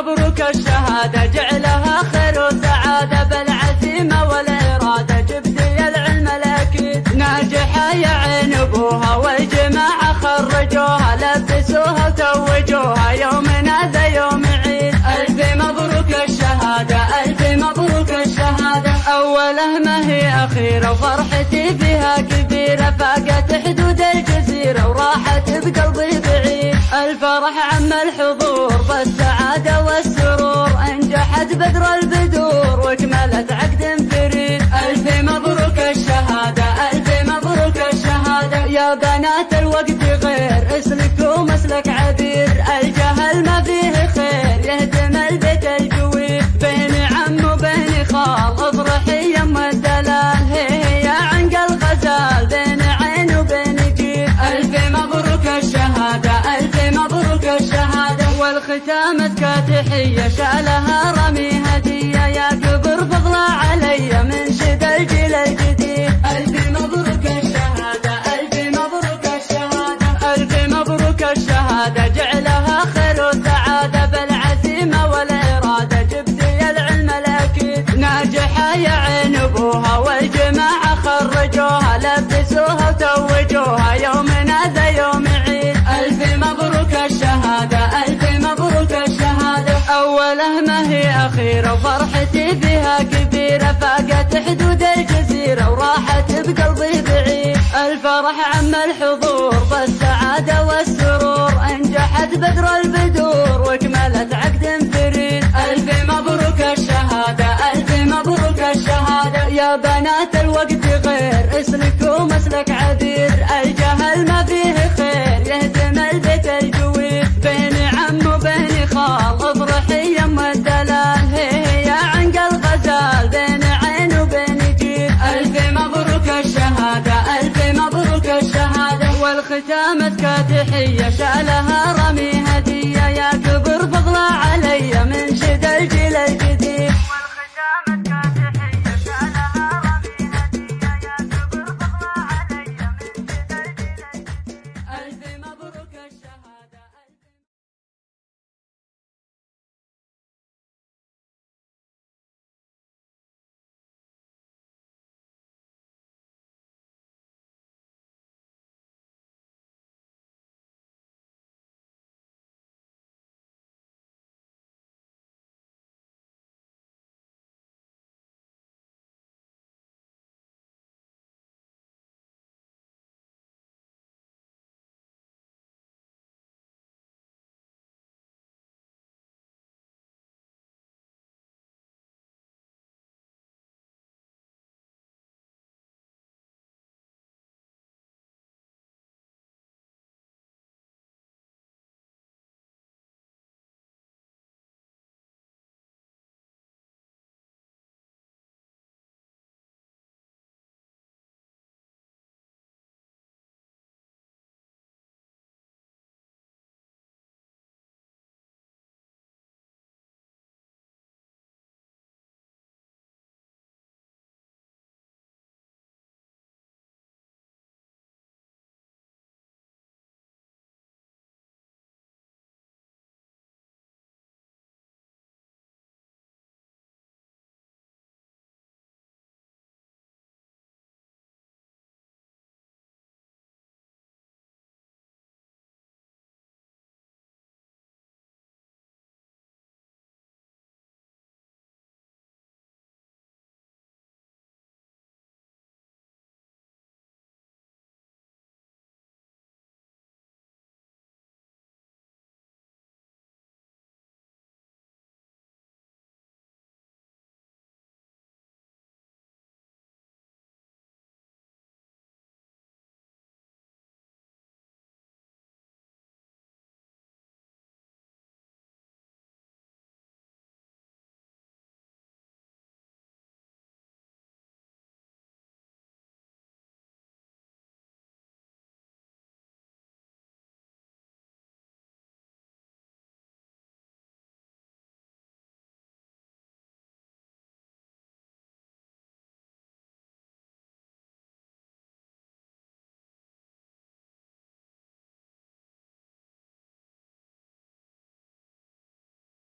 مبروك الشهادة جعلها خير وسعادة بالعزيمة والإرادة جبتي العلم الأكيد ناجحة يا عين أبوها والجماعة خرجوها لبسوها وتوجوها يومنا ذا يوم عيد. ألف مبروك الشهادة ألف مبروك الشهادة أوله ما هي أخيرة وفرحتي فيها كبيرة فاقت حدود الجزيرة وراحت بقلبي بعيد. الفرح عم الحضور بالسعادة والسرور انجحت بدر البدور واكملت عقد فريد. ألف مبروك الشهادة ألف مبروك الشهادة يا بنات الوقت غير اسلكوا مسلك عبير الجهل ما فيه خير يهدم البيت الجوير بين عم وبين خال اضرحي يم الدلال هي يا عنق الغزال بين عين وبين جيل. ألف مبروك الشهادة ألف مبروك الشهادة والختام تحية شالها رمي هدية يا كبر فضل علي من شد الجيل الجديد. ألف مبروك الشهادة ألف مبروك الشهادة ألف مبروك الشهادة جعلها خير وسعادة بالعزيمة والإرادة جبتي العلم الأكيد ناجحة يا عين أبوها والجماعة خرجوها لبسوها وتوجوها يومنا ذا يوم عيد. ألف مبروك الشهادة ألف مبروك الشهادة أوله ما هي أخيرة وفرحتي فيها كبيرة فاقت حدود الجزيرة وراحت بقلبي بعيد. الفرح عم الحضور بالسعادة والسرور انجحت بدر البدور واكملت عقد فريد. ألف مبروك الشهادة ألف مبروك الشهادة يا بنات الوقت غير اسلكوا مسلك عبير الجهل ما فيه خير يهدم البيت الجوير بين عم وبين خال اضرحي يم الدلال هي يا عنق الغزال بين عين وبين جيل. ألف مبروك الشهادة ألف مبروك الشهادة والختام تحية شالها رمي هدية يا كبر فضل علي من شد الجيل الجديد.